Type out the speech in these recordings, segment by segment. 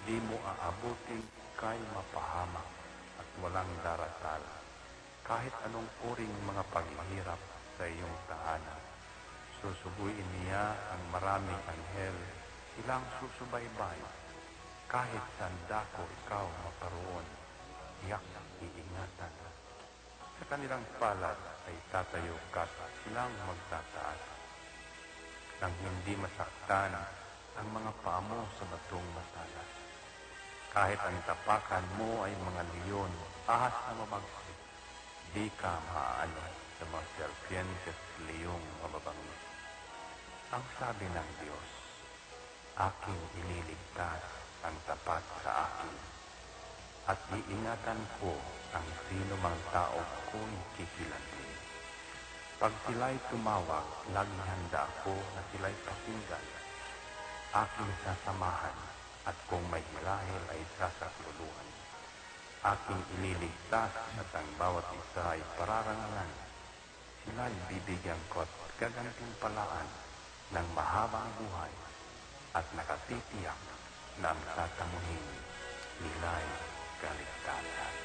di mo aabuting kay mapahamak at walang darasal. Kahit anong uring mga paghihirap sa iyong tahanan, susubuin niya ang maraming anghel, ilang susubaybay. Kahit saan dako ikaw makaroon, tiyak iingatan. Sa kanilang palad ay tatayo ka at silang magtataas. Nang hindi masaktan ang mga paa mo sa batong matalas. Kahit ang tapakan mo ay mga leon, ahas na mabagsik, di ka maaano sa mga serpientes at leong mababangis. Ang sabi ng Diyos, aking ililigtas ang tapat sa akin, at iingatan ko ang sino mang tao ko'y kikilantin. Pag sila'y tumawag, laging handa ako na sila'y pakinggan. Aking sasamahan, at kung may hilahil ay sasakluluhan. Aking ililigtas at ang bawat isa ay pararangalan. Sila'y bibigyan ko at gagantimpalaan ng mahabang buhay at nakatitiyak na ang tatamuhin nila'y kaligtasan.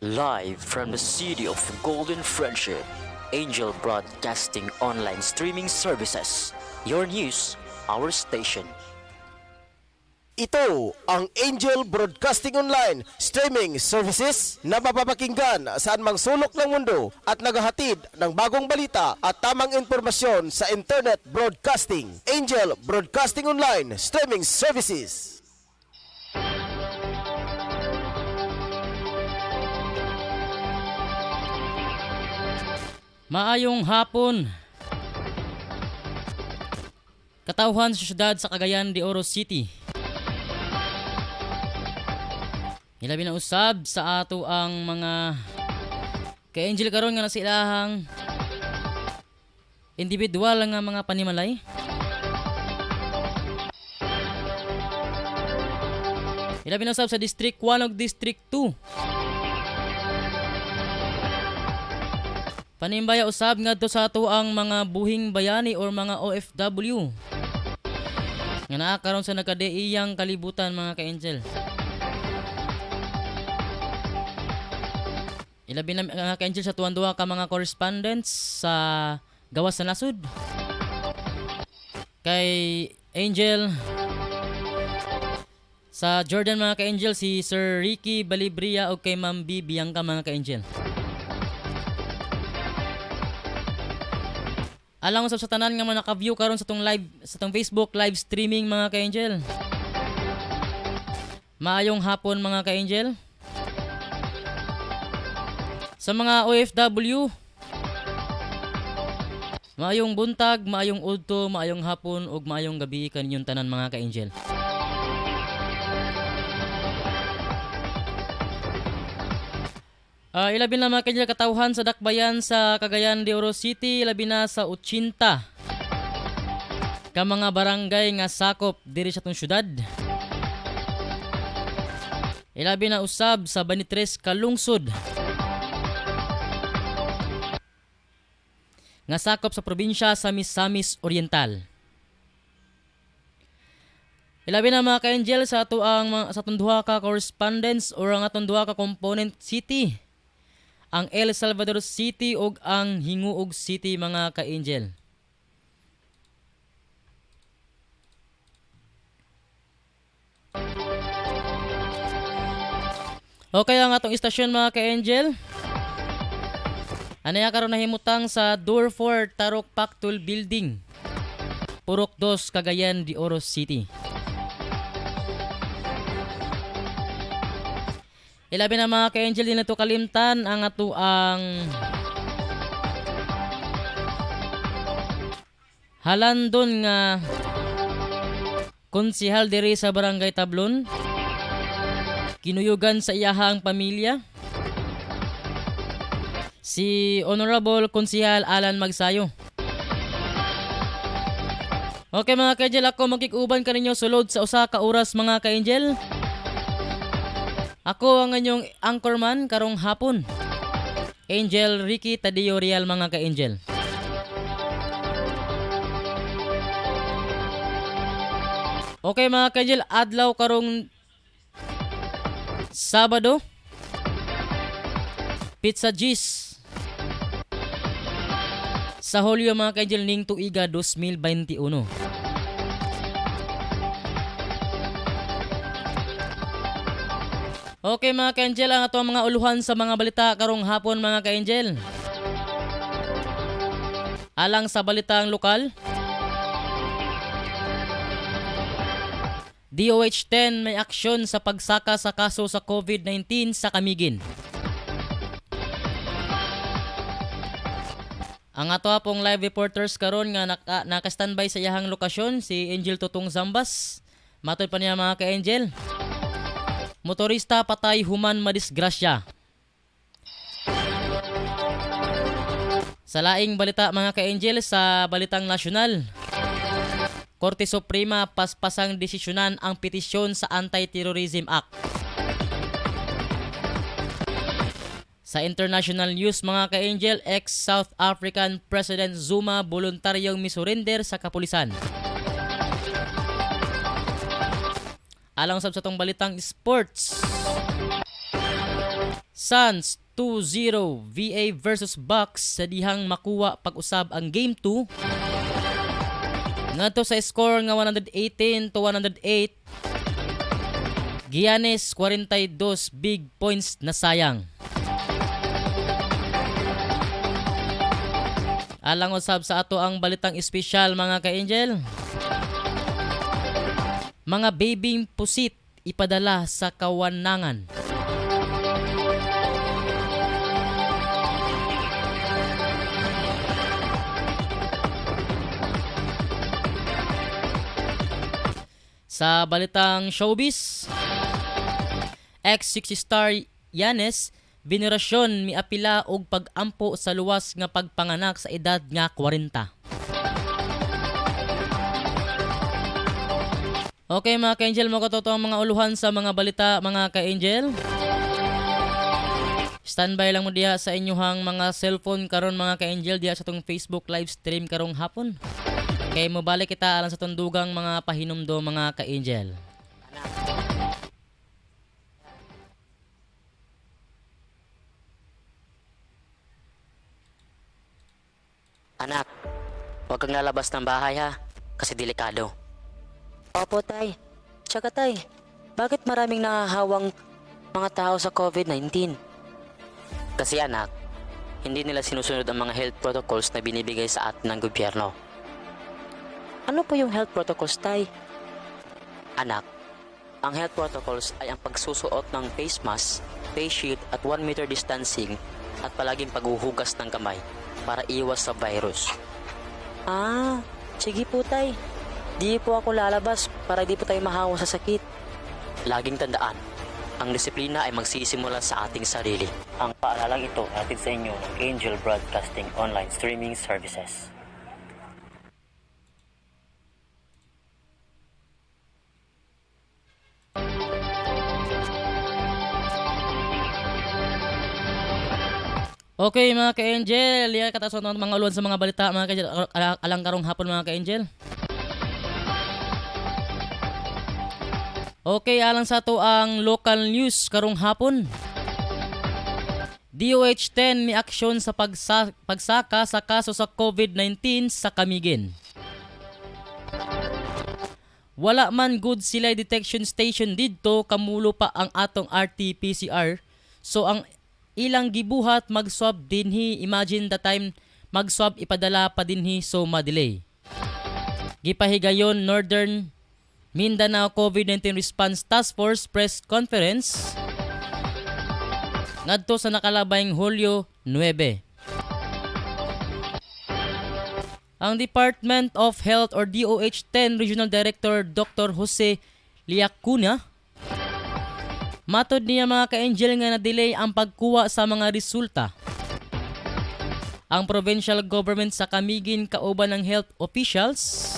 Live from the city of Golden Friendship, Angel Broadcasting Online Streaming Services. Your news, our station. Ito ang Angel Broadcasting Online Streaming Services na mapapakinggan saan mang sulok ng mundo at naghahatid ng bagong balita at tamang impormasyon sa Internet Broadcasting. Angel Broadcasting Online Streaming Services. Maayong hapon. Katauhan sa syudad sa Cagayan de Oro City. Ilabi na usab sa ato ang mga ka-angel karon nga nasilahang individual nga mga panimalay. Ilabi na usab sa District 1 ug District 2. Panimbaya usab ngadto sa ato ang mga buhing bayani or mga OFW nga naa karon sa nagkadeiyang kalibutan mga ka-angel. Ilabi na mga ka-angel sa tuwan-duwa ka mga correspondents sa gawas sa nasud. Kay Angel sa Jordan mga ka-angel si Sir Ricky Balibria o kay Ma'am B Bianca mga ka-angel. Alang usab sa tanan nga mga naka-view karon sa tong live sa tong Facebook live streaming mga ka-angel. Maayong hapon mga ka-angel. Sa mga OFW, maayong buntag, maayong udto, maayong hapon ug maayong gabi kaninyong tanan mga ka-angel. Ilabi na mga ka-angel katawhan sa dakbayan sa Cagayan de Oro City, ilabi na sa 80 ka mga barangay nga sakop diri sa tong syudad. Ilabi na usab sa Banitres ka lungsod nga sakop sa probinsya sa Misamis Oriental. Ilabi na mga ka-angel sa ato ang sa atong duha ka correspondents or ang atong duha ka component city, ang El Salvador City ug ang Hinguog City mga ka-angel. Okay ang atong istasyon mga ka-angel. Anaya karon nahimutang sa Door 4 Tarok Pactul Building. Purok 2, Cagayan de Oro City. Ilabi na mga ka-angel, din na ito kalimtan ang ato ang halandon nga konsihal diri sa Barangay Tablon. Kinuyugan sa iyahang pamilya. Si Honorable Konsihal Alan Magsayo. Okay mga ka-angel, ako magkikuban kaninyo sulod sa usa ka oras mga ka-angel. Ako ang inyong anchorman karong hapon. Angel Ricky Tadeo Real mga ka-angel. Okay mga ka-angel, adlaw karong Sabado. Pizza G's. Sa Hulyo mga ka-angel ning tuiga 2021. Okay mga ka-angel, ang ato mga uluhan sa mga balita karong hapon mga ka-angel. Alang sa balitang lokal, DOH-10 may aksyon sa pagsaka sa kaso sa COVID-19 sa Camiguin. Ang ato pong live reporters karon nga naka-standby sa iyahang lokasyon si Angel Tutong Zambas. Matod pa niya mga ka-angel. Motorista patay human madisgrasya. Sa laing balita mga ka-angel, sa balitang nasyonal, Korte Suprema paspasang desisyonan ang petisyon sa Anti-Terrorism Act. Sa international news mga ka-angel, ex-South African President Zuma voluntaryong misurrender sa kapulisan. Alang sa itong balitang sports, Suns 2-0 VA versus Bucks sa dihang makuha pag-usab ang Game 2. Ngadto sa score nga 118-108. Giannis 42 big points na sayang. Alang usab sa ato ang balitang espesyal mga ka-angel, mga babing pusit ipadala sa kawanangan. Sa balitang showbiz, ex-60 star Giannis venerasyon miapila og pag-ampo sa luwas nga pagpanganak sa edad nga 40. Okay mga ka-angel, mo katoto ang mga uluhan sa mga balita mga ka-angel. Standby lang mo diha sa inyuhang mga cellphone karon mga ka-angel diha sa tong Facebook live stream karong hapon. Kay mo balik kita alang sa tundugang mga pahinumdo mga ka-angel. Anak, huwag kang lalabas ng bahay ha, kasi delikado. Opo, tay. Tsaka tay, bakit maraming nahahawang mga tao sa COVID-19? Kasi anak, hindi nila sinusunod ang mga health protocols na binibigay sa atin ng gobyerno. Ano po yung health protocols, tay? Anak, ang health protocols ay ang pagsusuot ng face mask, face shield at 1 meter distancing at palaging paghuhugas ng kamay para iwas sa virus. Ah, sige po, tay. Di po ako lalabas para di po tayo mahawa sa sakit. Laging tandaan, ang disiplina ay magsisimula sa ating sarili. Ang paalalang ito hatid sa inyo ng Angel Broadcasting Online Streaming Services. Okay mga ka-angel, liya katason ng mga uluhan sa mga balita mga ka-angel alang karong hapon mga ka-angel. Okay, alang sa to ang local news karong hapon. DOH-10 may aksyon sa pagsaka sa kaso sa COVID-19 sa Camiguin. Wala man good sila detection station didto, kamulo pa ang atong RT-PCR. So ang ilang gibuhat mag-swab dinhi, imagine the time mag-swab ipadala pa dinhi, so madelay. gipahigayon Northern Mindanao COVID-19 Response Task Force Press Conference ngadto sa nakalabayng Hulyo 9. Ang Department of Health or DOH-10 Regional Director Dr. Jose Liacuna matod niya mga ka-angel nga na-delay ang pagkuha sa mga resulta. Ang provincial government sa Camiguin kauban ng health officials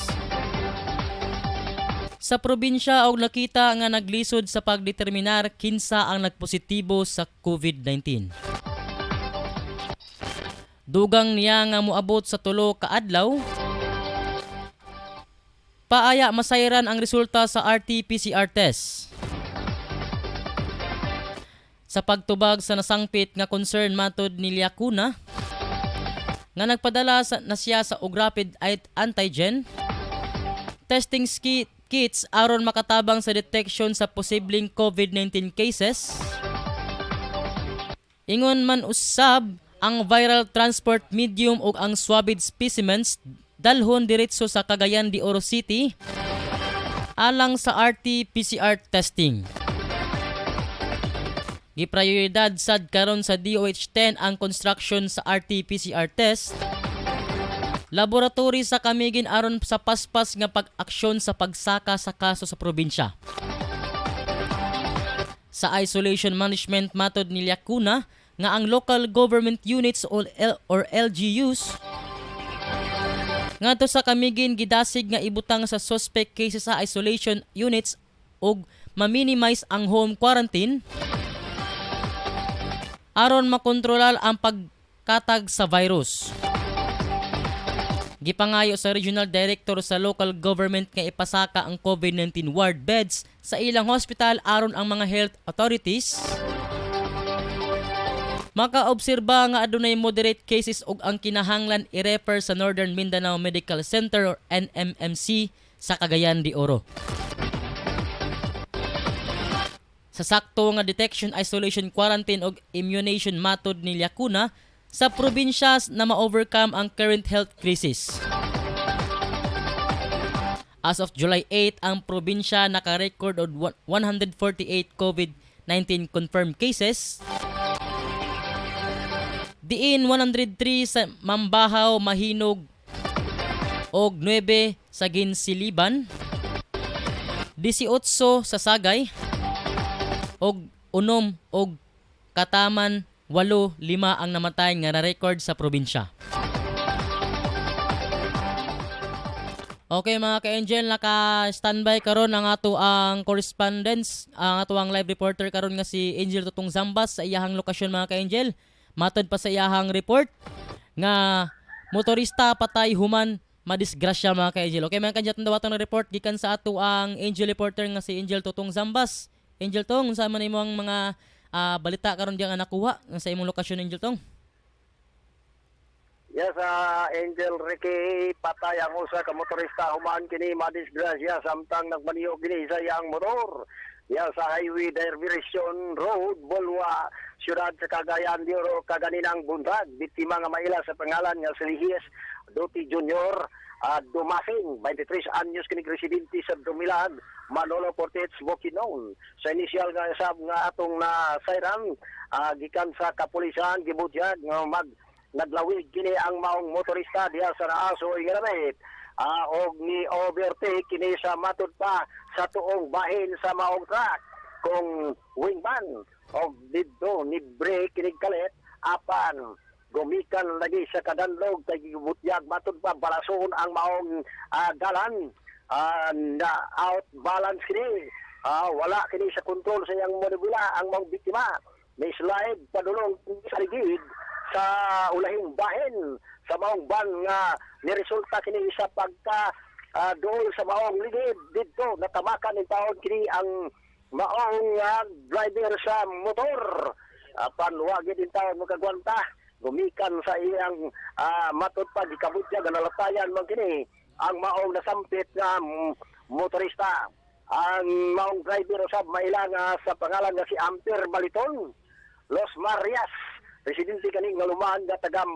sa probinsya og nakita nga naglisod sa pagdeterminar kinsa ang nagpositibo sa COVID-19. Dugang niya nga moabot sa 3 ka adlaw. Paaya masayran ang resulta sa RT-PCR test. Sa pagtubag sa nasangpit nga concern matod ni Liacuna nga nagpadala na siya sa og rapid antigen testing kits aron makatabang sa detection sa posibleng COVID-19 cases. Ingon man usab ang viral transport medium ug ang swabbed specimens dalhon diretso sa Cagayan de Oro City alang sa RT-PCR testing. Giprioridad sad karon sa DOH-10 ang construction sa RT-PCR test laboratory sa Camiguin aron sa paspas nga pag-aksyon sa pagsaka sa kaso sa probinsya. Sa isolation management matod ni Liacuna nga ang local government units or LGUs ngadto sa Camiguin gidasig nga ibutang sa suspect cases sa isolation units ug ma-minimize ang home quarantine aron makontrolar ang pagkatag sa virus. Gipangayo sa regional director sa local government nga ipasaka ang COVID-19 ward beds sa ilang hospital aron ang mga health authorities makaobserba nga adunay moderate cases ug ang kinahanglan i-refer sa Northern Mindanao Medical Center or NMMC sa Cagayan de Oro. Sa sakto nga detection, isolation, quarantine ug immunization matod ni Liacuna sa probinsya na ma-overcome ang current health crisis. As of July 8, ang probinsya naka-record og 148 COVID-19 confirmed cases. Diin 103 sa Mambahaw, Mahinog og 9 sa Ginsiliban. 18 sa Sagay og 6 og Kataman 8-5 ang namatay nga na-record sa probinsya. Okay mga ka-angel, naka-standby karon ang ato ang correspondence, ang ato ang live reporter karon nga si Angel Tutong Zambas sa iyahang lokasyon mga ka-angel. Matod pa sa iyahang report nga motorista patay human madisgrasya mga ka-angel. Okay mga ka-angel, tandawatan ng report gikan sa ato ang Angel reporter nga si Angel Tutong Zambas. Angel Tong, unsa man imong mga balita karon diyan nga nakuha sa imong lokasyon Angel Tong? Yes, Angel Ricky, patay ang usa ka motorista human kini madisgrasya samtang nagmaniog kini sa iyang motor. Yan sa Highway Diversion Road, Bolwa, siyudad sa Cagayan de Oro, kaganinang buntag. Biktima nga maila sa pangalan nga si Lihies Duty Jr. Dumasing, 23 anyos kini residente sa Dumilag, Manolo Portets, Bukidnon. Sa initial nga sab nga atong na siren, gikan sa kapulisan, gibutyag nga naglawig kini ang maong motorista diha sa Naaso Iganamit. Og ni overtake kini sa matud pa sa tuong bahin sa maong truck kung wingman og didto ni brake kini kalit apan gumikan lagi sa kadanlog kay gibutyag matud pa balason ang maong dalan na out balance kini wala kini sa kontrol sa iyang manubila ang maong biktima may slide padulong sa ligid sa ulahing bahin sa maong ban nga niresulta kini sa pagka dool sa maong ligid didto natamakan ng taon kini ang maong driver sa motor apan wa gid in taon magagwanta gumikan sa iyang matud pa gikabutya nga nalatayan man kini ang maong nasampit nga motorista. Ang maong driver usab mailang sa pangalan nga si Amper Baliton, Los Marias, presidente kaning ngalumaan nga tagam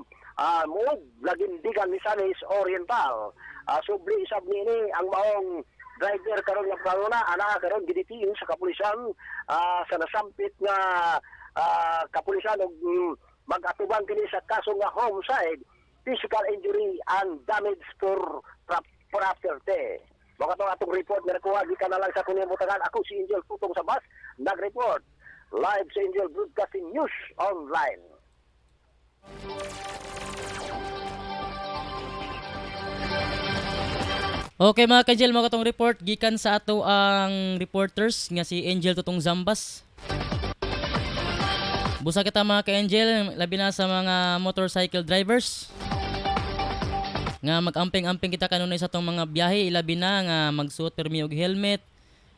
Moog Lagindigan Misamis Oriental. Subli isab niini ang maong driver karon nga panguna ana karon giditiin sa kapulisan sa nasampit nga kapulisan og mag-atuban kini sa kaso nga homicide, physical injury and damage for property. Mga itong atong report na nakuha, di ka na lang sa kunimutangan. Ako si Angel Tutong Sabas, nag-report live sa Angel Broadcasting News Online. Okay mga ka-Angel, mga katong report gikan sa ato ang reporters nga si Angel Tutong Zambas. Busa kita mga ka-Angel, labi na sa mga motorcycle drivers nga mag-amping-amping kita kanunay sa tong mga biyahe, ilabi na nga magsuot permi og helmet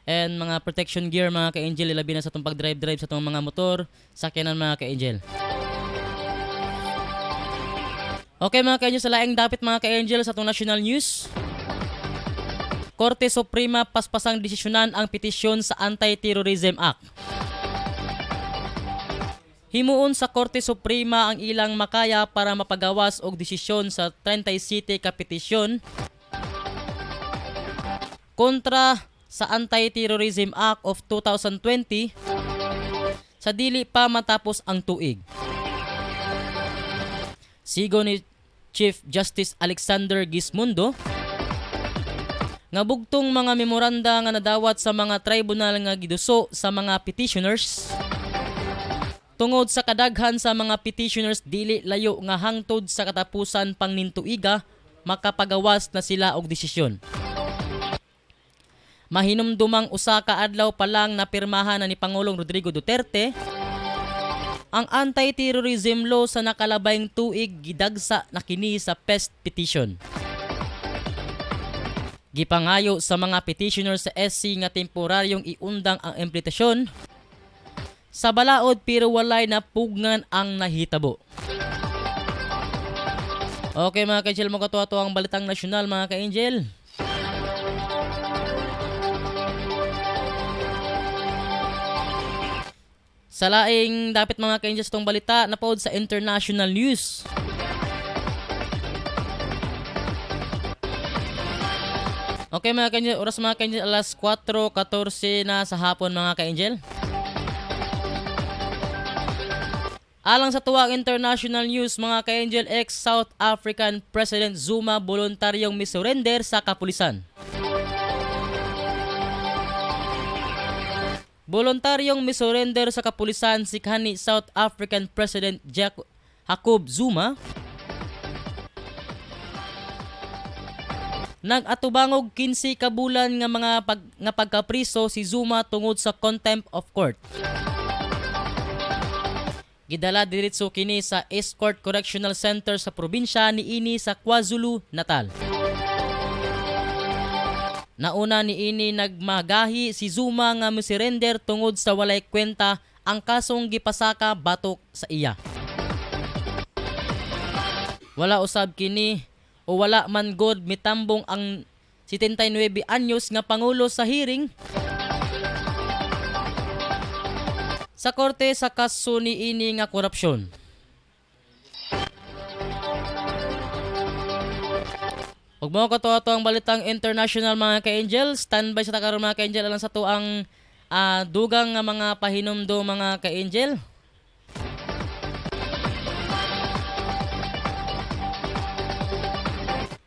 and mga protection gear mga ka-Angel, ilabi na sa tong pag-drive sa tong mga motor, sakyanan mga ka-Angel. Okay mga ka-Angel, sa laing dapit mga ka-Angel sa tong national news. Korte Suprema paspasang desisyonan ang petisyon sa Anti-Terrorism Act. Himuon sa Korte Suprema ang ilang makaya para mapagawas og desisyon sa 37 ka petisyon kontra sa Anti-Terrorism Act of 2020 sa dili pa matapos ang tuig. Sigo ni Chief Justice Alexander Gismundo nga bugtong mga memoranda nga nadawat sa mga tribunal nga giduso sa mga petitioners. Tungod sa kadaghan sa mga petitioners dili layo nga hangtod sa katapusan pang nintuiga, makapagawas na sila og desisyon. Mahinumdumang usa ka adlaw pa lang napirmahan na ni Pangulong Rodrigo Duterte ang anti-terrorism law sa nakalabayng tuig, gidagsa na kini sa PEST petition. Gipangayo sa mga petitioners sa SC nga temporaryong iundang ang implementasyon sa balaod pero walay napugnan ang nahitabo. Okay mga ka-Angel, mo katuwa-tuwa ang balitang nasyonal mga ka-Angel. Sa laing dapat mga ka-Angel sa itong balita, napood sa international news. Okay mga ka-Angel, oras mga ka-Angel, alas 4:14 na sa hapon mga ka-Angel. Alang sa tuwang international news mga ka-Angel, ex-South African President Zuma voluntaryong misurrender sa kapulisan. Voluntaryong misurrender sa kapulisan si kanhi South African President Jacob Zuma. Nag-atubangog 15 ka bulan nga pagkapriso si Zuma tungod sa contempt of court. Gidala diretso kini sa Estcourt Correctional Center sa probinsya niini sa KwaZulu-Natal. Nauna niini nagmagahi si Zuma nga misurrender tungod sa walay kwenta ang kasong gipasaka batok sa iya. Wala usab kini o wala man god mitambong ang 79 anyos nga pangulo sa hearing sa korte sa kaso niini nga korupsyon. Ug mo katuwa-to ang balitang international mga ka-Angel, standby sa takaron mga ka-Angel alang sa to ang dugang nga mga pahinumdo mga ka-Angel.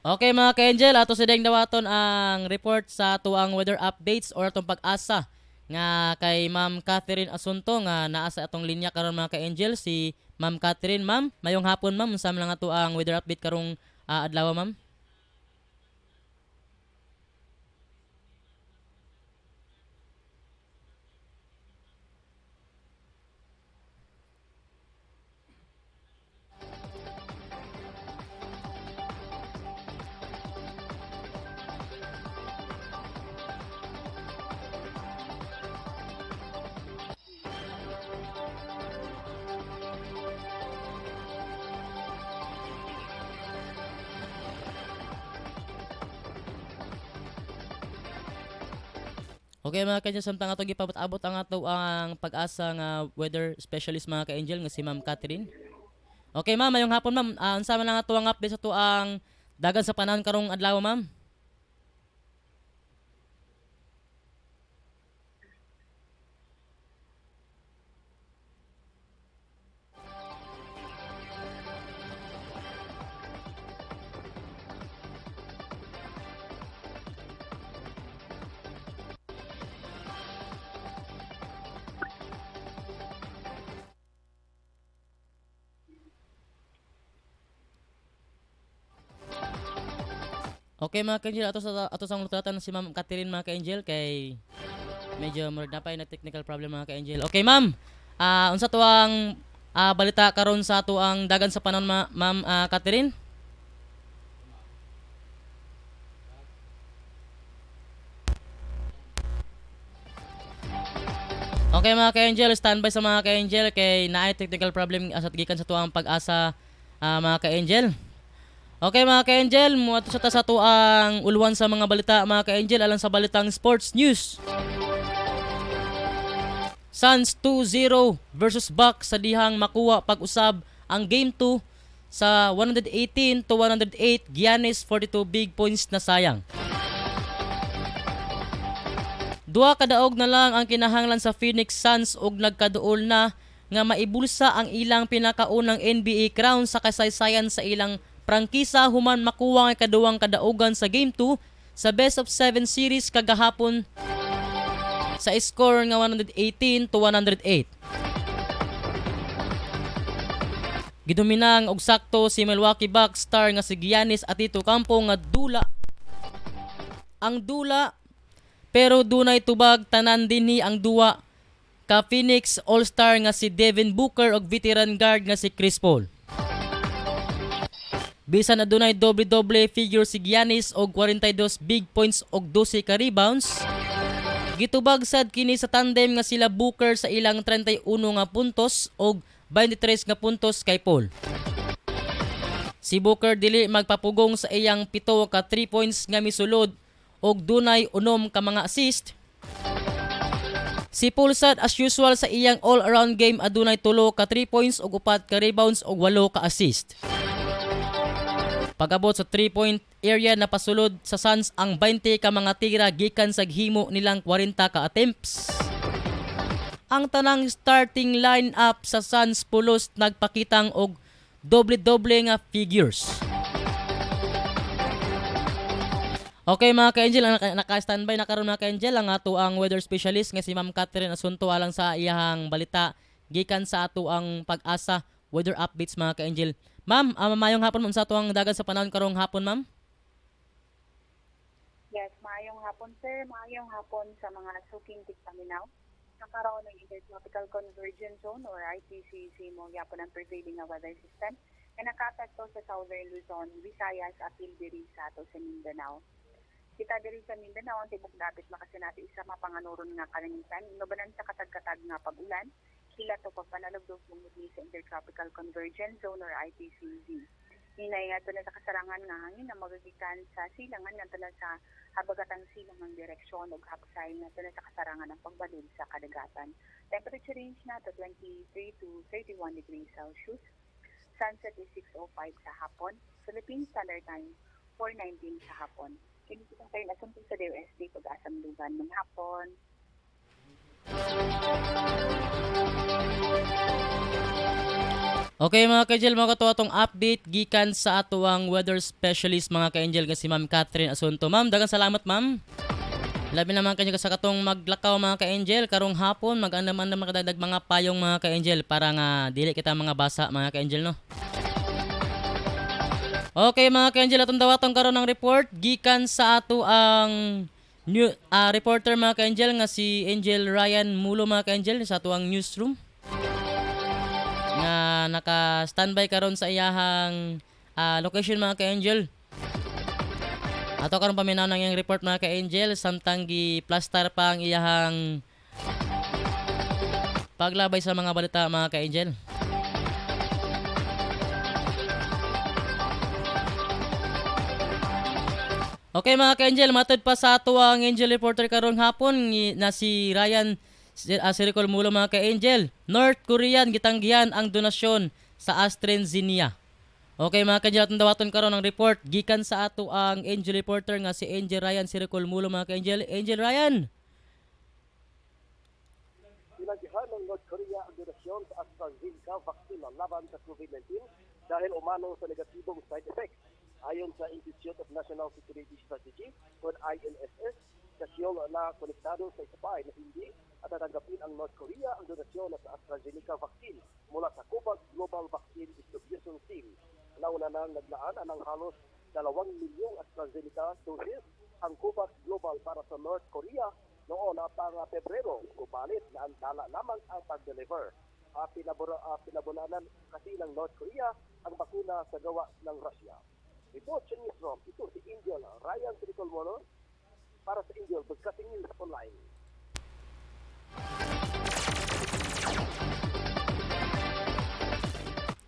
Okay mga ka-Angel, ato sa dayang dawaton ang report sa tuang weather updates or atong pag-asa nga kay Ma'am Catherine Asunto nga naa sa atong linya karon mga ka-Angel, si Ma'am Catherine. Ma'am, mayong hapon ma'am, unsa man lang ato ang weather update karong adlaw ma'am? Okay mga ka-Angel, samtang ato gipabot-abot ang ato ang pag-asa nga weather specialist mga ka-Angel nga si Ma'am Catherine. Okay ma'am, mayong hapon ma'am. Unsa man lang ato ang update sa tuang dagan sa panahon karong adlaw ma'am? Okay mga ka-angel, ato sa lutatan si Ma'am Catherine mga ka-angel kay medyo murag na pa na technical problem mga ka-angel. Okay ma'am, unsa to ang balita karon sa ato ang dagan sa panahon Ma'am Catherine? Okay mga ka-angel, standby sa mga ka-angel kay naay technical problem asat gikan sa tuang pag-asa mga ka-angel. Okay mga ka-angel, muadto sa ta sa tuang uluan sa mga balita mga ka-angel alang sa balitang sports news. Suns 2-0 versus Bucks sa dihang makuha pag-usab ang game 2 sa 118-108 Giannis 42 big points na sayang. Duha kadaog na lang ang kinahanglan sa Phoenix Suns ug nagkaduol na nga maibulsa ang ilang pinakaunang NBA crown sa kasaysayan sa ilang prangkisa human makuha ang kaduwang kadaogan sa Game 2 sa Best of 7 series kagahapon sa score nga 118-108. Gidominang og sakto si Milwaukee Bucks star nga si Giannis Antetokounmpo nga dula. Ang dula pero dunay tubag tanan dinhi ang duwa ka Phoenix All-Star nga si Devin Booker ug veteran guard nga si Chris Paul. Bisan adunay doble-doble figure si Giannis og 42 big points og 12 ka rebounds. Gitubag sad kini sa tandem nga sila Booker sa ilang 31 nga puntos og 23 nga puntos kay Paul. Si Booker dili magpapugong sa iyang 7 ka 3 points nga misulod og dunay 6 ka mga assist. Si Paul sad as usual sa iyang all-around game adunay 3 ka 3 points ug 4 ka rebounds ug 8 ka assist. Pag-abot sa 3-point area napasulod sa Suns ang 20 ka mga tira gikan sa himo nilang 40 ka attempts. Ang tanang starting lineup sa Suns pulos nagpakitang og doble-doble nga figures. Okay mga ka-angel, naka-standby na karon mga ka-angel ang ato ang weather specialist nga si Ma'am Catherine Asunto alang sa iyang balita gikan sa ato ang pag-asa weather updates mga ka-angel. Ma'am, mayong hapon mo sa ato ang dagan sa panahon karong hapon ma'am. Yes, maayong hapon sir, maayong hapon sa mga suking tigpaminaw. Nakaroon ng Intertropical Convergence Zone or ITCZ mo yapon ang prevailing na weather system na nakapekto sa Southern Luzon, Visayas at diri sa ato sa Mindanao. Kita diri sa Mindanao ang tibok dapit makasinati isa mapanganuron nga kalangitan, inubanan sa katag-katag nga pag-ulan, sila to pagpanalugdog muli sa Intertropical Convergence Zone or ITCZ. Hinay nga na sa kasarangan nga hangin na magagikan sa silangan nga tala sa habagatang silangang direksyon o haksay nga tala sa kasarangan ng pagbalud sa kadagatan. Temperature range na to 23 to 31 degrees Celsius. Sunset is 6:05 sa hapon. Philippine Standard Time 4:19 sa hapon. Kinikita kayo na sa DOST pag-asam lugan ng hapon. Okay mga ka-angel, mga katuwa atong update gikan sa atuang weather specialist mga ka-angel nga si Ma'am Catherine Asunto. Ma'am, daghang salamat ma'am. Labi naman kanya sa katong maglakaw mga ka-angel karong hapon mag-andaman na makadagdag mga payong mga ka-angel para nga dili kita mga basa mga ka-angel no. Okay mga ka-angel, atong dawatong karon ng report gikan sa ato ang new reporter mga ka-angel nga si Angel Ryan Mulo mga ka-angel sa ato ang newsroom. Nga naka-standby karon sa iyahang location mga ka-angel. Ato karon paminaw ng iyang report mga ka-angel samtang gi-plaster pa ang iyahang paglabay sa mga balita mga ka-angel. Okay mga ka-angel, matod pa sa ato ang angel reporter karong hapon na si Ryan Siricol Mulo mga ka-angel. North Korean gitanggihan ang donasyon sa AstraZeneca. Okay mga ka-Angel, atong dawaton karon ang report gikan sa ato ang Angel reporter nga si Angel Ryan Siricol Mulo mga ka-Angel. Angel Ryan. Pinagyahan ng North Korea ang donasyon sa AstraZeneca vaccine laban sa COVID-19 dahil umano sa negatibong side effects. Ayon sa Institute of National Security Strategy o INSS, kasyon na konektado sa isapay na hindi at tatanggapin ang North Korea ang donasyon sa AstraZeneca vaccine mula sa COVAX Global Vaccine Distribution Team. Nauna nang naglaan ng halos 2 milyong AstraZeneca doses ang COVAX Global para sa North Korea noon pang Pebrero, kubalit na antala lamang ang pag-deliver. Pinabulanan kasi ng North Korea ang bakuna sa gawa ng Russia. Report sa Newsroom, ito si Angel Ryan Siricol Mulo para sa Angel Broadcasting News Online.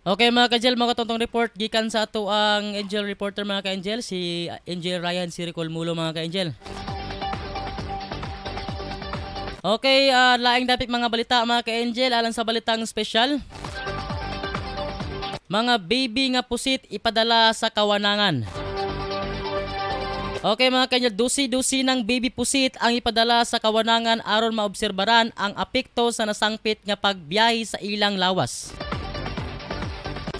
Okay mga ka-Angel, mga katontong report gikan sa ato ang Angel reporter mga ka-Angel, si Angel Ryan Siricol Mulo mga ka-Angel. Okay, laing dapit mga balita mga ka-Angel, alang sa balitang special. Mga baby nga pusit ipadala sa kawanangan. Okay mga ka-Angel, dusi-dusi ng baby pusit ang ipadala sa kawanangan aron maobserbaran ang apekto sa nasangpit nga pagbiyahe sa ilang lawas.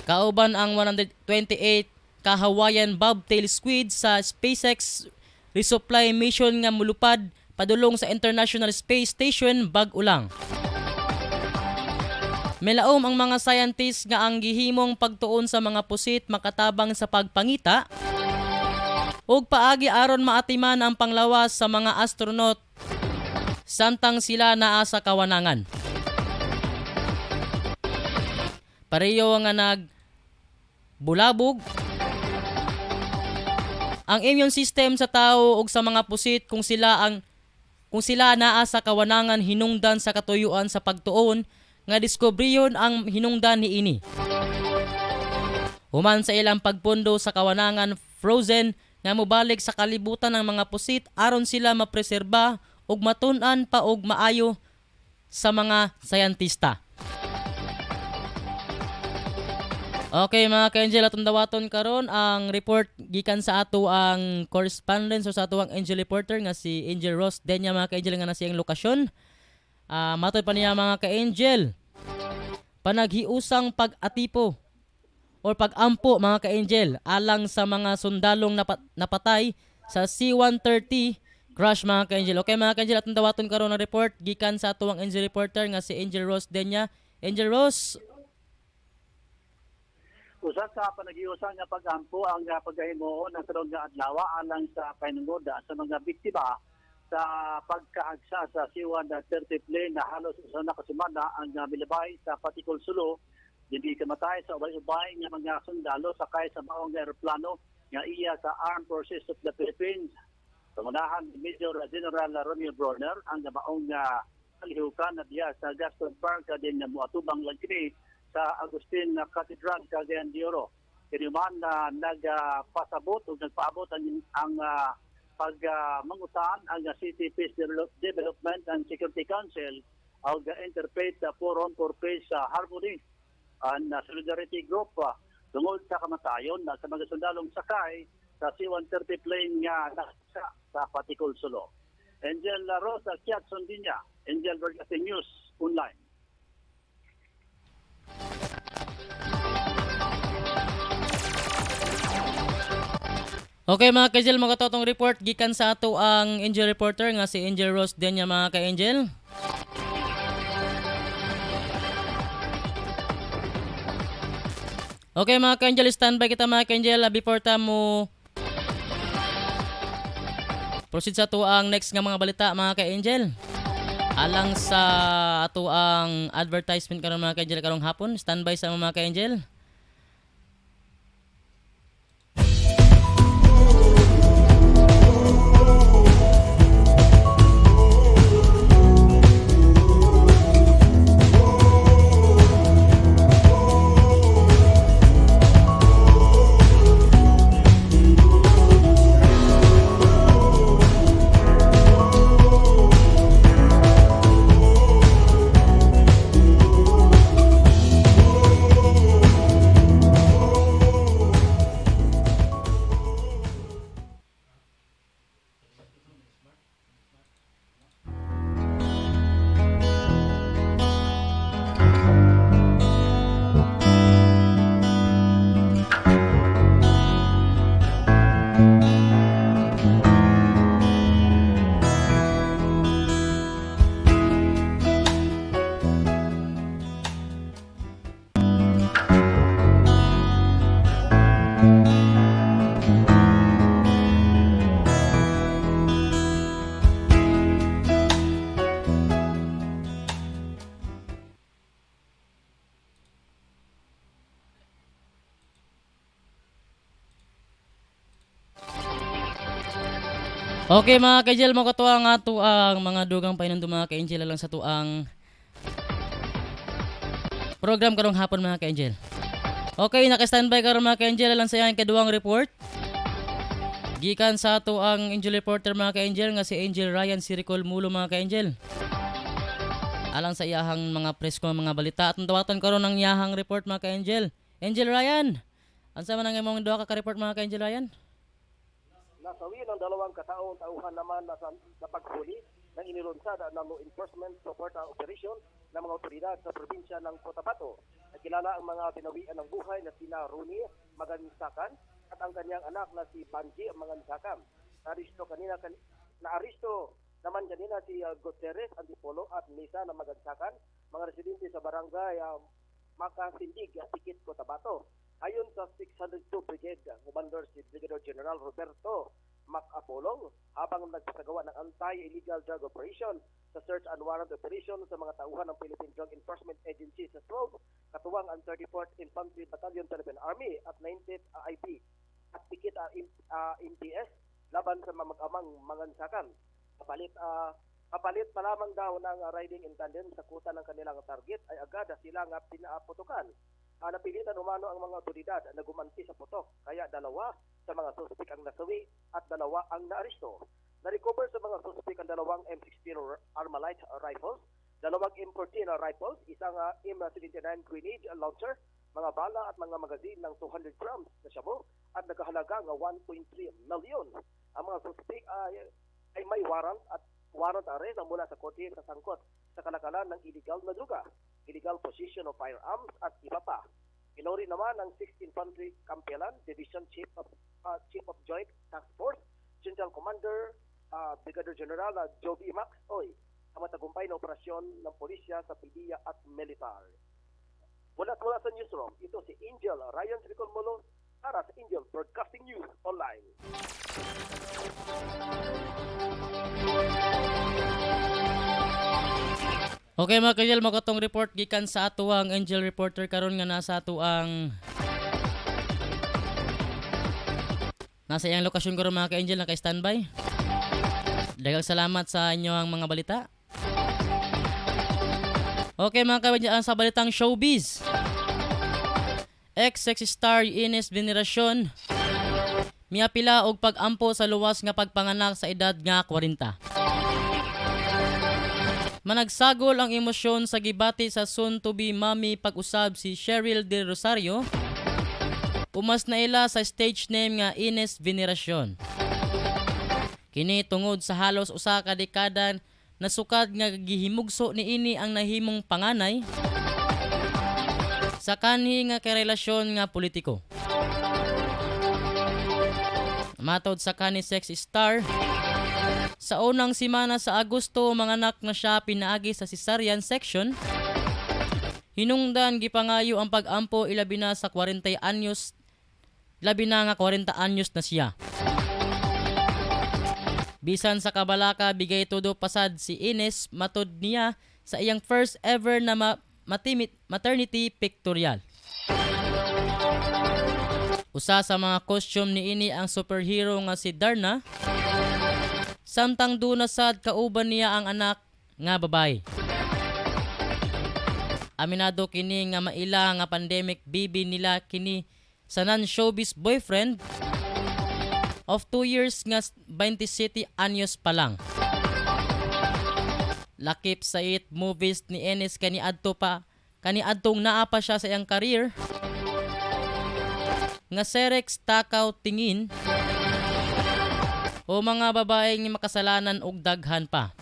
Kauban ang 128 ka Hawaiian bobtail squid sa SpaceX resupply mission nga mulupad padulong sa International Space Station bag-o lang. Melaom ang mga scientists nga ang gihimong pagtuon sa mga pusit makatabang sa pagpangita ug paagi aron maatiman ang panglawas sa mga astronaut samtang sila naa sa kawanangan. Pareho nga bulabog ang immune system sa tao ug sa mga pusit kung sila naa sa kawanangan hinungdan sa katuyuan sa pagtuon nga diskubriyon ang hinungdan niini. Human sa ilang pagpundo sa kawanangan frozen nga mobalik sa kalibutan ng mga pusit aron sila mapreserba ug matun-an pa og maayo sa mga sayantista. Okay mga ka-Angel, atong dawaton karon ang report gikan sa ato ang correspondent o sa ato ang Angel reporter nga si Angel Ross Denya mga ka-Angel nga na siyang lokasyon. Matod pa niya mga ka-Angel, panaghiusang pag-atipo or pag-ampo mga ka-Angel alang sa mga sundalong napatay sa C-130 crash mga ka-Angel. Okay mga ka-Angel, atong dawaton karon ang report gikan sa ato ang Angel reporter nga si Angel Ross Denya. Angel Ross. Usa sa panag-iusang nga pag-ampo ang pagkahimuon ng karong nga adlaw alang sa pahinungod sa mga biktima sa pagkaagsa sa C-130 plane na halos sa nakasimana ang milabay sa Patikol Sulo. Hindi kamatay sa ubay-ubay nga mga sundalo sakay sa maong aeroplano nga iya sa Armed Forces of the Philippines. Pangunahan ni Major General Romeo Bronner ang maong kalihukan na diya sa Gaston Park din na muatubang lang kini sa Agustin Cathedral, Cagayan de Oro. Kiniman na nagpasabot o nagpaabot ang pagmangutan ang City Peace Development and Security Council o Interfaith Forum for Peace Harmony and Solidarity Group tungod sa kamatayon sa mga sundalong sakay sa C-130 plane nga nasa sa Patikol Sulo. Angel Rosa Kiatson Dinya, Angel Broadcasting News Online. Okay mga ka-Angel, mga katotong report gikan sa ato ang Angel reporter nga si Angel Ross Denya mga ka-Angel. Okay mga ka-Angel, standby kita mga ka-Angel before ta mo proceed sa ato ang next nga mga balita mga ka-Angel. Alang sa ato ang advertisement karon mga ka-Angel karong hapon, standby sa mga ka-Angel. Okay mga ka-Angel, mga katuwa nga to ang mga dugang painando mga ka-Angel lang sa tuang program karong hapon mga ka-Angel. Okay, naka-standby karon mga ka-Angel lang sa iyang kaduwang report. Gikan sa ato ang Angel reporter mga ka-Angel nga si Angel Ryan Siricol Mulo mga ka-Angel. Alang sa iyahang mga presko mga balita at tawatan karon ng iyahang report mga ka-Angel. Angel Ryan, ansa man ang imong duha ka report mga ka-Angel Ryan? Nasawi ng dalawang tauhan naman na paghuli ng inilunsad ng law enforcement support operation ng mga otoridad sa probinsya ng Cotabato. Nakilala ang mga binawian ng buhay na sina Rooney Magansakan at ang kanyang anak na si Banji Magansakan. Naaristo naman kanina si Gutierrez Antipolo at Nisa na Magansakan, mga residente sa barangay Makasindig, Tikit, Cotabato. Ayon sa 602 Brigade Commander si Brigadier General Roberto Macapolong, habang nagsasagawa ng anti-illegal drug operation sa search and warrant operation sa mga tauhan ng Philippine Drug Enforcement Agency sa Sloan, katuwang ang 34th Infantry Battalion Philippine Army at 90th IP at Tikit MPS laban sa mag-amang Magansakan. Kapalit pa lamang daw ng riding in tandem sa kuta ng kanilang target ay agad sila nga pinaputukan. Napilitan umano ang mga otoridad na gumanti sa putok, kaya dalawa sa mga suspek ang nasawi at dalawa ang naaresto. Na-recover sa mga suspek ang dalawang M16 Armalite rifles, dalawang M14 rifles, isang M79 grenade launcher, mga bala at mga magazine ng 200 grams na shabu at nagkahalaga ng 1.3 million. Ang mga suspek ay may warrant arrest mula sa korte sa sangkot sa kalakalan ng illegal na droga, illegal possession of firearms at iba pa. Pinuri naman ng 6th Infantry Campelan Division Chief of Joint Task Force, General Commander Brigadier General Joby Max Oy, ang matagumpay na operasyon ng pulisya sa PDEA at militar. Mula sa newsroom, ito si Angel Ryan Siricol Mulo para sa Angel Broadcasting News Online. Okay mga ka-Angel, makatong report gikan sa ato ang Angel reporter karon nga nasa ato ang nasa iyang lokasyon karon mga ka-Angel, naka-standby. Daghang salamat sa inyo ang mga balita. Okay mga ka-Angel, sa balitang showbiz. Ex-sexy star Ines Veneracion miapila og pag-ampo sa luwas nga pagpanganak sa edad nga 40. Managsagol ang emosyon sa gibati sa soon-to-be mommy pag-usab si Cheryl De Rosario. Pumas na ila sa stage name nga Ines Veneracion. Kini tungod sa halos usa ka dekada nasukad nga gihimugso niini ang nahimong panganay sa kanhi nga karelasyon nga politiko. Matod sa kanhi sexy star, sa unang simana sa Agosto manganak na siya pinaagi sa cesarean section. Hinungdan gipangayo ang pag-ampo ilabi na sa 40 anyos. Labi na nga 40 anyos na siya. Bisan sa kabalaka bigay todo pasad si Ines matod niya sa iyang first ever na maternity pictorial. Usa sa mga costume niini ang superhero nga si Darna. Samtang duna sad kauban niya ang anak nga babae. Aminado kini nga maila nga pandemic baby nila kini sa non-showbiz boyfriend of 2 years nga 27 anyos pa lang. Lakip sa it movies ni Ines kaniadtong naa pa siya sa iyang career nga Serex Takaw Tingin o mga babaeng makasalanan og daghan pa.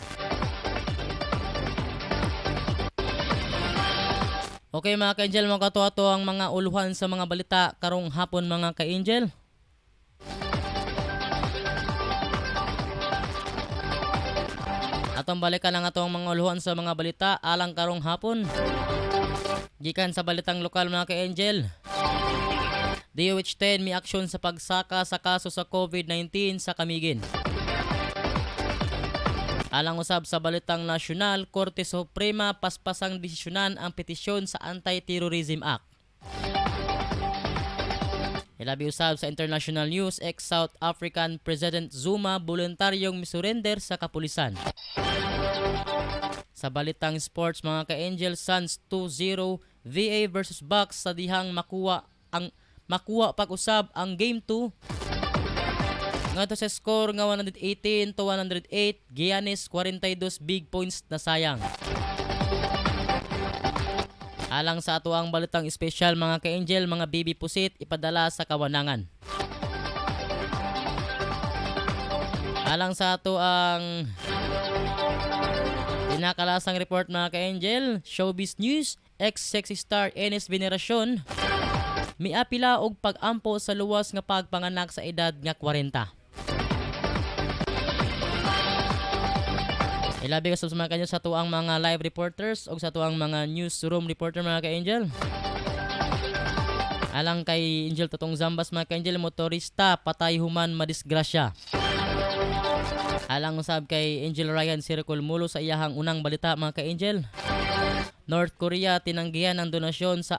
Okay mga ka-Angel, mga katuato ang mga uluhan sa mga balita karong hapon mga ka-Angel. Atong balikan ang atong mga uluhan sa mga balita alang karong hapon. Gikan sa balitang lokal mga ka-Angel. DOH-10 may aksyon sa pagsaka sa kaso sa COVID-19 sa Camiguin. Alang usab sa balitang nasyonal, Korte Suprema paspasang desisyonan ang petisyon sa Anti-Terrorism Act. Ilabi usab sa international news, ex-South African President Zuma voluntaryong misurrender sa kapulisan. Sa balitang sports mga ka-Angel, Suns 2-0 VA versus Bucks sa dihang makuha pag-usab ang Game 2. Ngadto sa score nga 118-108, Giannis 42 big points na sayang. Alang sa ato ang balitang espesyal mga ka-Angel, mga baby pusit ipadala sa kawanangan. Alang sa ato ang pinakalasang report mga ka-Angel, showbiz news, ex-sexy star Enes Veneracion miapila og pag-ampo sa luwas nga pagpanganak sa edad nga 40. Ilabi ka sa mga kanyo sa tuang mga live reporters o sa tuang mga newsroom reporter mga ka-Angel. Alang kay Angel Totong Zambas mga ka-Angel, motorista patay human madisgrasya. Alang usab kay Angel Ryan Circle Mulo sa iyahang unang balita mga ka-Angel. North Korea tinanggihan ang donasyon sa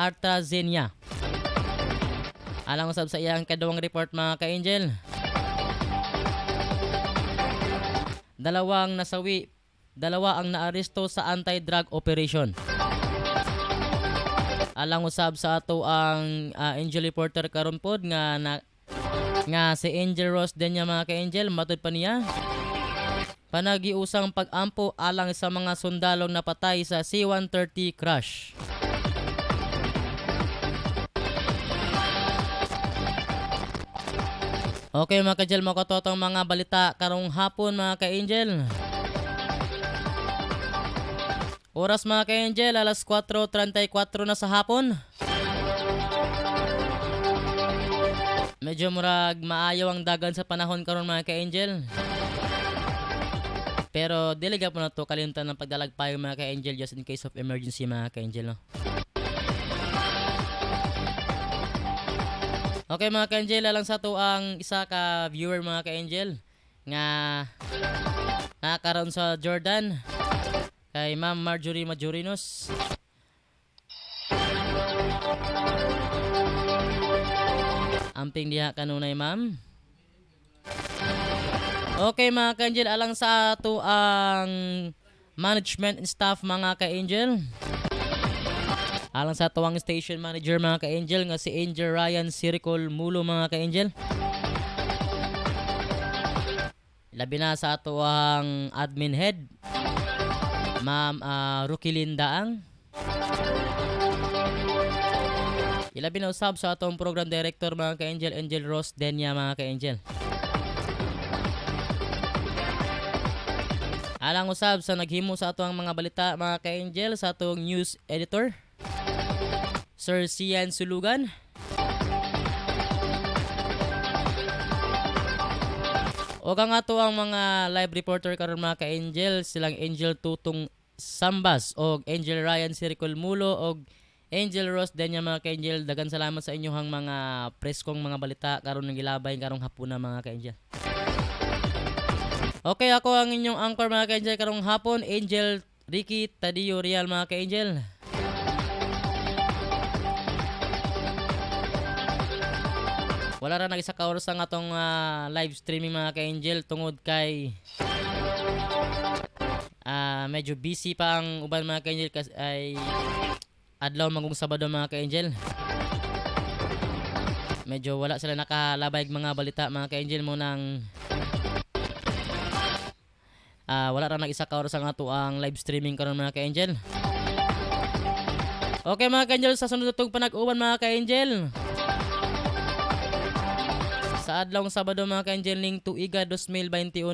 AstraZeneca. Alang usab sa iyang kadawang report mga ka-Angel. Dalawa ang naaresto sa anti-drug operation. Alang usab sa ato ang Angel reporter karon pod nga si Angel Ross din niya mga ka-Angel, matud pa niya panagiusang pag-ampo alang sa mga sundalong napatay sa C-130 crash. Okay mga ka-Angel, makatotong mga balita karong hapon mga ka-Angel. Oras mga ka-Angel, alas 4:34 na sa hapon. Medyo murag maayaw ang dagan sa panahon karon mga ka-Angel. Pero dili gyud na to kalimtan ng pagdalagpayo mga ka-Angel just in case of emergency mga ka-Angel no. Okay mga ka-Angel, alang sa to ang isa ka viewer mga ka-Angel nga nakakaroon sa Jordan kay Ma'am Marjorie Majorinos. Amping diha kanunay ma'am. Okay mga ka-Angel, alang sa to ang management and staff mga ka-Angel. Alang sa tuwang station manager mga ka-Angel nga si Angel Ryan Circle Mulo mga ka-Angel. Labi na sa ato ang admin head Ma'am Rukilin Daang. Ilabi na usab sa atong program director mga ka-Angel, Angel Ross Denya mga ka-Angel. Alang usab sa naghimo sa atong mga balita mga ka-Angel, sa atong news editor Sir Sian Sulugan. O kang ato ang mga live reporter karon mga ka-Angel, silang Angel Tutong Sambas o Angel Ryan Circle Mulo o Angel Ross Denya mga ka-Angel. Dagan salamat sa inyong mga preskong mga balita karon ng gilabay karong hapon na mga ka-Angel. Okay, ako ang inyong anchor mga ka-Angel karong hapon, Angel Ricky Tadio Real mga ka-Angel. Wala ra nag-isa ka oras ang atong live streaming mga ka-Angel tungod kay medyo busy pa ang uban mga ka-Angel kasi ay adlaw magong Sabado mga ka-Angel. Medyo wala sila nakalabay mga balita mga ka-Angel mo nang wala ra nag-isa ka oras ang ato ang live streaming karon mga ka-Angel. Okay mga ka-Angel, sa sunod itong panag-uban mga ka-Angel. Sa adlawng Sabado mga ka-Angel ning tuiga 2021.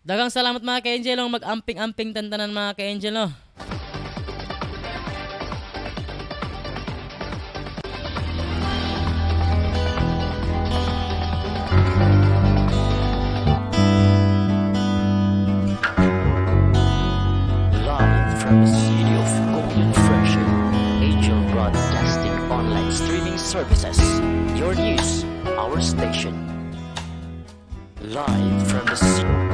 Dagang salamat mga ka-Angel ang mag-amping-amping tantanan mga ka-Angel no. Live from the city of Golden Friendship, Angel Broadcasting Online Streaming Services. Your news, our station. Live from the city.